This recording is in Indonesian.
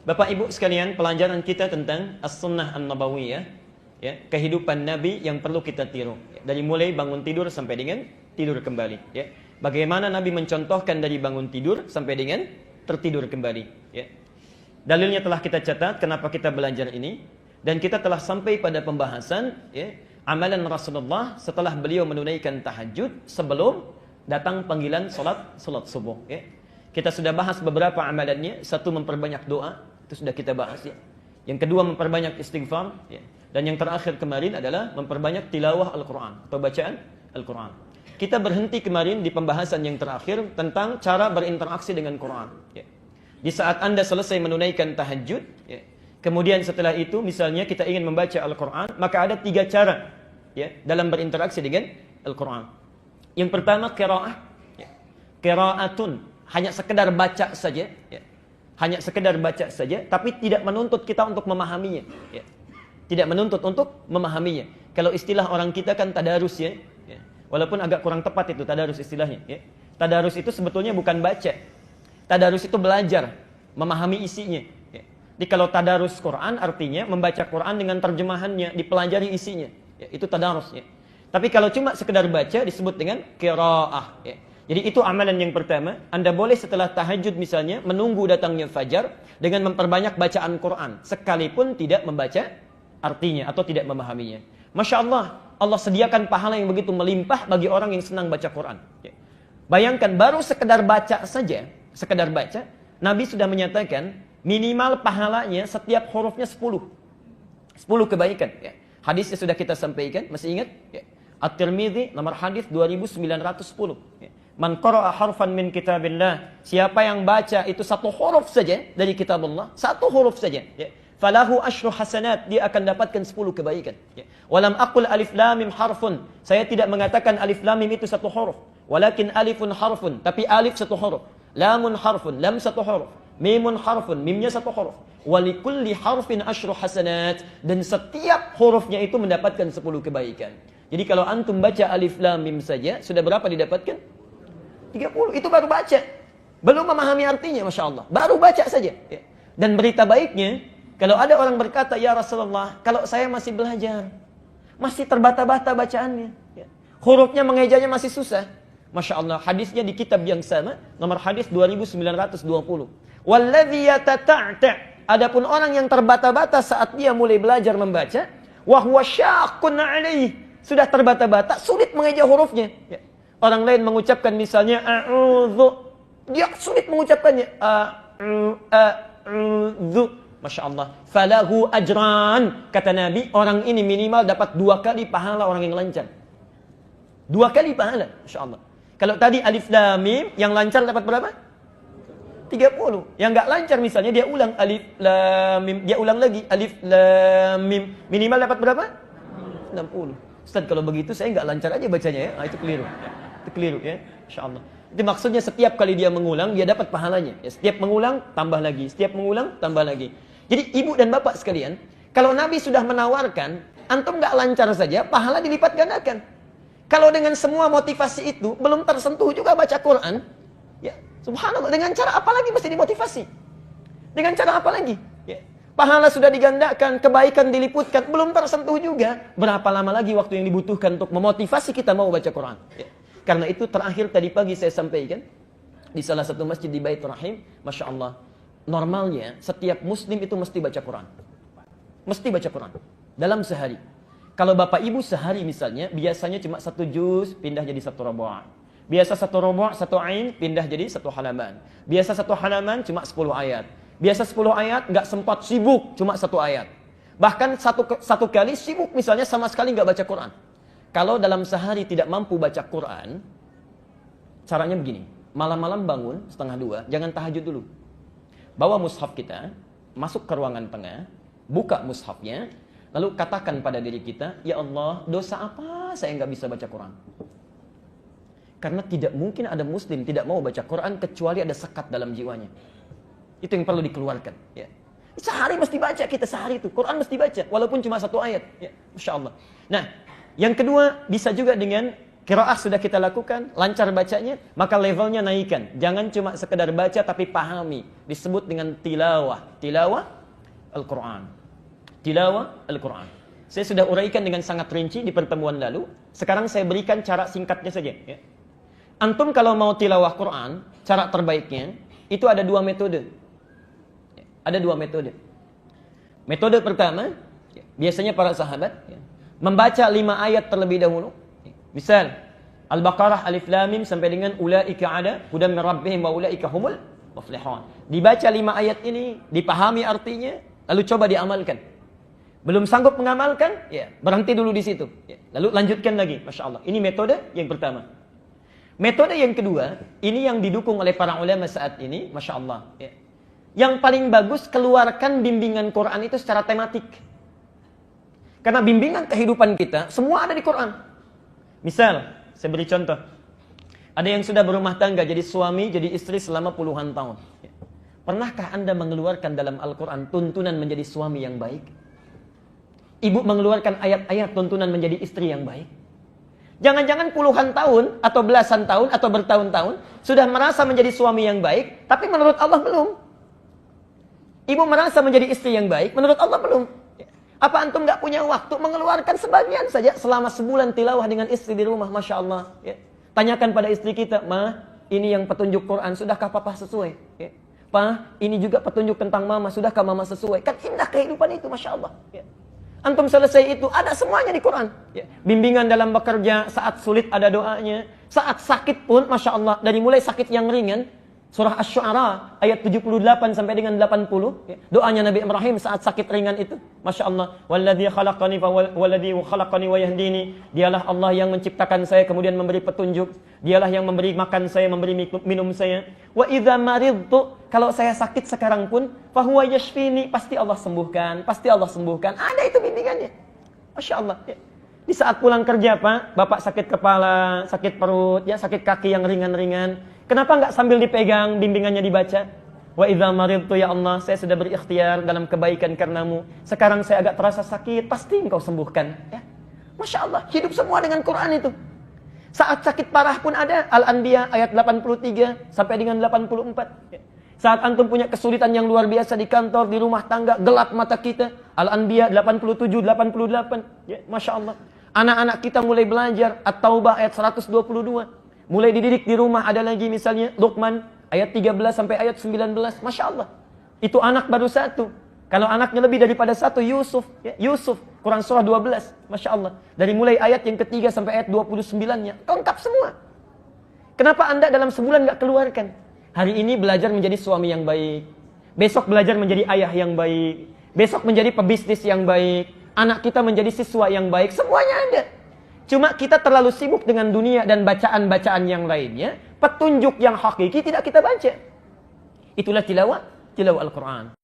Bapak Ibu sekalian, pelajaran kita tentang As-Sunnah An-Nabawiyah, ya, kehidupan Nabi yang perlu kita tiru. Dari mulai bangun tidur sampai dengan tidur kembali. Ya. Bagaimana Nabi mencontohkan dari bangun tidur sampai dengan tertidur kembali. Ya. Dalilnya telah kita catat, kenapa kita belajar ini. Dan kita telah sampai pada pembahasan ya, amalan Rasulullah setelah beliau menunaikan tahajud sebelum datang panggilan salat subuh. Ya. Kita sudah bahas beberapa amalannya. Satu, memperbanyak doa. Itu sudah kita bahas ya. Yang kedua, memperbanyak istighfar ya. Dan yang terakhir kemarin adalah memperbanyak tilawah Al-Quran atau bacaan Al-Quran. Kita berhenti kemarin di pembahasan yang terakhir tentang cara berinteraksi dengan Quran ya. Di saat Anda selesai menunaikan tahajud ya, kemudian setelah itu misalnya kita ingin membaca Al-Quran, maka ada 3 cara ya, dalam berinteraksi dengan Al-Quran. Yang pertama, qiraah ya. Qiraatun, hanya sekedar baca saja ya. Hanya sekedar baca saja, tapi tidak menuntut kita untuk memahaminya. Ya. Tidak menuntut untuk memahaminya. Kalau istilah orang kita kan tadarus ya. Ya. Walaupun agak kurang tepat itu tadarus istilahnya. Ya. Tadarus itu sebetulnya bukan baca. Tadarus itu belajar, memahami isinya. Ya. Jadi kalau tadarus Quran artinya membaca Quran dengan terjemahannya, dipelajari isinya. Ya. Itu tadarus. Ya. Tapi kalau cuma sekedar baca disebut dengan qiraah. Ya. Jadi itu amalan yang pertama. Anda boleh setelah tahajud misalnya menunggu datangnya fajar dengan memperbanyak bacaan Quran, sekalipun tidak membaca artinya atau tidak memahaminya. Masya Allah, Allah sediakan pahala yang begitu melimpah bagi orang yang senang baca Quran. Bayangkan baru sekedar baca saja, sekedar baca, Nabi sudah menyatakan minimal pahalanya setiap hurufnya 10 kebaikan. Hadisnya sudah kita sampaikan, masih ingat? At-Tirmidzi nomor hadis 2910. Man qara'a harfan min kitabillah, siapa yang baca itu satu huruf saja dari kitab Allah, satu huruf saja ya, falahu asyru hasanat, dia akan dapatkan 10 kebaikan ya. Walam aqul alif lam mim harfun, saya tidak mengatakan alif lam mim itu satu huruf, walakin alifun harfun, tapi alif satu huruf, lamun harfun, lam satu huruf, mimun harfun, mimnya satu huruf, walikulli harfin asyru hasanat, dan setiap hurufnya itu mendapatkan 10 kebaikan. Jadi kalau antum baca alif lam mim saja, sudah berapa didapatkan? 30, itu baru baca. Belum memahami artinya, Masya Allah. Baru baca saja. Ya. Dan berita baiknya, kalau ada orang berkata, ya Rasulullah, kalau saya masih belajar, masih terbata-bata bacaannya. Ya. Hurufnya, mengejanya masih susah. Masya Allah, hadisnya di kitab yang sama, nomor hadis 2920. Walladhi yatata'ta'. Adapun orang yang terbata-bata saat dia mulai belajar membaca, wahwa syaqqun 'alaih. Sudah terbata-bata, sulit mengeja hurufnya. Ya. Orang lain mengucapkan misalnya a'udzu, dia sulit mengucapkannya a'udzu. Masya Allah. Falahu ajran, kata Nabi, orang ini minimal dapat 2 kali pahala orang yang lancar. 2 kali pahala, Masya Allah. Kalau tadi alif lam mim, yang lancar dapat berapa? 30. Yang enggak lancar misalnya dia ulang alif lam mim, dia ulang lagi alif lam mim, minimal dapat berapa? 60. Ustaz, kalau begitu saya enggak lancar aja bacanya ya. Nah, itu keliru. Itu keliru ya, insyaallah. Itu maksudnya setiap kali dia mengulang dia dapat pahalanya. Ya, setiap mengulang tambah lagi, setiap mengulang tambah lagi. Jadi ibu dan bapak sekalian, kalau Nabi sudah menawarkan, antum enggak lancar saja, pahala dilipat gandakan. Kalau dengan semua motivasi itu belum tersentuh juga baca Quran, ya subhanallah, dengan cara apa lagi mesti dimotivasi? Dengan cara apa lagi? Ya. Pahala sudah digandakan, kebaikan diliputkan, belum tersentuh juga. Berapa lama lagi waktu yang dibutuhkan untuk memotivasi kita mau baca Quran? Ya. Karena itu terakhir tadi pagi saya sampaikan di salah satu masjid di Baitur Rahim, Masya Allah, normalnya setiap muslim itu mesti baca Quran. Mesti baca Quran dalam sehari. Kalau bapak ibu sehari misalnya, biasanya cuma 1 juz pindah jadi 1 robo'. Biasa 1 robo', 1 ain pindah jadi 1 halaman. Biasa 1 halaman cuma 10 ayat. Biasa 10 ayat nggak sempat, sibuk cuma 1 ayat. Bahkan satu kali sibuk misalnya sama sekali nggak baca Quran. Kalau dalam sehari tidak mampu baca Quran, caranya begini. Malam-malam bangun 1:30, jangan tahajud dulu. Bawa mushaf kita, masuk ke ruangan tengah, buka mushafnya, lalu katakan pada diri kita, ya Allah, dosa apa saya nggak bisa baca Quran? Karena tidak mungkin ada muslim tidak mau baca Quran kecuali ada sekat dalam jiwanya. Itu yang perlu dikeluarkan. Ya. Sehari mesti baca kita, sehari itu. Quran mesti baca, walaupun cuma 1 ayat. Ya. Masya Allah. Nah, yang kedua bisa juga dengan Qiraah sudah kita lakukan, lancar bacanya, maka levelnya naikkan. Jangan cuma sekedar baca tapi pahami. Disebut dengan tilawah. Tilawah Al-Quran. Tilawah Al-Quran. Saya sudah uraikan dengan sangat rinci di pertemuan lalu. Sekarang saya berikan cara singkatnya saja. Ya. Antum kalau mau tilawah Quran, cara terbaiknya, itu ada dua metode. Ya. Ada dua metode. Metode pertama, ya, biasanya para sahabat, ya, membaca 5 ayat terlebih dahulu. Misal, Al-Baqarah Alif Lam Mim sampai dengan ulaika ada hudam min rabbihim wa ulaika humul muflihun. Dibaca 5 ayat ini, dipahami artinya, lalu coba diamalkan. Belum sanggup mengamalkan, ya, berhenti dulu di situ. Ya, lalu lanjutkan lagi, Masya Allah. Ini metode yang pertama. Metode yang kedua, ini yang didukung oleh para ulama saat ini, Masya Allah. Ya. Yang paling bagus, keluarkan bimbingan Quran itu secara tematik. Karena bimbingan kehidupan kita, semua ada di Quran. Misal, saya beri contoh. Ada yang sudah berumah tangga, jadi suami, jadi istri selama puluhan tahun. Pernahkah Anda mengeluarkan dalam Al-Quran tuntunan menjadi suami yang baik? Ibu mengeluarkan ayat-ayat tuntunan menjadi istri yang baik? Jangan-jangan puluhan tahun, atau belasan tahun, atau bertahun-tahun, sudah merasa menjadi suami yang baik, tapi menurut Allah belum. Ibu merasa menjadi istri yang baik, menurut Allah belum. Apa antum nggak punya waktu mengeluarkan sebagian saja selama sebulan tilawah dengan istri di rumah, Masya Allah. Ya. Tanyakan pada istri kita, Ma, ini yang petunjuk Quran, sudahkah papa sesuai? Ya. Pa, ini juga petunjuk tentang mama, sudahkah mama sesuai? Kan indah kehidupan itu, Masya Allah. Ya. Antum selesai itu, ada semuanya di Quran. Ya. Bimbingan dalam bekerja, saat sulit ada doanya. Saat sakit pun, Masya Allah, dari mulai sakit yang ringan, Surah Asy-Syu'ara ayat 78 sampai dengan 80, ya. Doanya Nabi Ibrahim saat sakit ringan itu, Masya Allah. Walladzi khalaqani walladzi khalaqani wa yahdini. Dialah Allah yang menciptakan saya kemudian memberi petunjuk. Dialah yang memberi makan saya, memberi minum saya. Wa idza maridtu, kalau saya sakit sekarang pun, fa huwa yashfini, pasti Allah sembuhkan, pasti Allah sembuhkan. Ada itu bimbingannya. Masya Allah, ya. Di saat pulang kerja, Pak, Bapak sakit kepala, sakit perut, ya, sakit kaki yang ringan-ringan. Kenapa nggak sambil dipegang, bimbingannya dibaca? Wa idza maridtu, ya Allah, saya sudah berikhtiar dalam kebaikan karenamu. Sekarang saya agak terasa sakit, pasti Engkau sembuhkan. Ya. Masya Allah, hidup semua dengan Quran itu. Saat sakit parah pun ada. Al-Anbiya ayat 83 sampai dengan 84. Ya. Saat antum punya kesulitan yang luar biasa di kantor, di rumah tangga, gelap mata kita. Al-Anbiya 87, 88. Ya, Masya Allah. Anak-anak kita mulai belajar. At-Taubah ayat 122. Mulai dididik di rumah, ada lagi misalnya Luqman ayat 13 sampai ayat 19. Masya Allah. Itu anak baru satu. Kalau anaknya lebih daripada satu, Yusuf. Ya, Yusuf, Quran surah 12. Masya Allah. Dari mulai ayat yang ketiga sampai ayat 29-nya. Lengkap semua. Kenapa Anda dalam sebulan nggak keluarkan? Hari ini belajar menjadi suami yang baik. Besok belajar menjadi ayah yang baik. Besok menjadi pebisnis yang baik. Anak kita menjadi siswa yang baik. Semuanya ada. Cuma kita terlalu sibuk dengan dunia dan bacaan-bacaan yang lainnya. Petunjuk yang hakiki tidak kita baca. Itulah tilawah Al-Quran.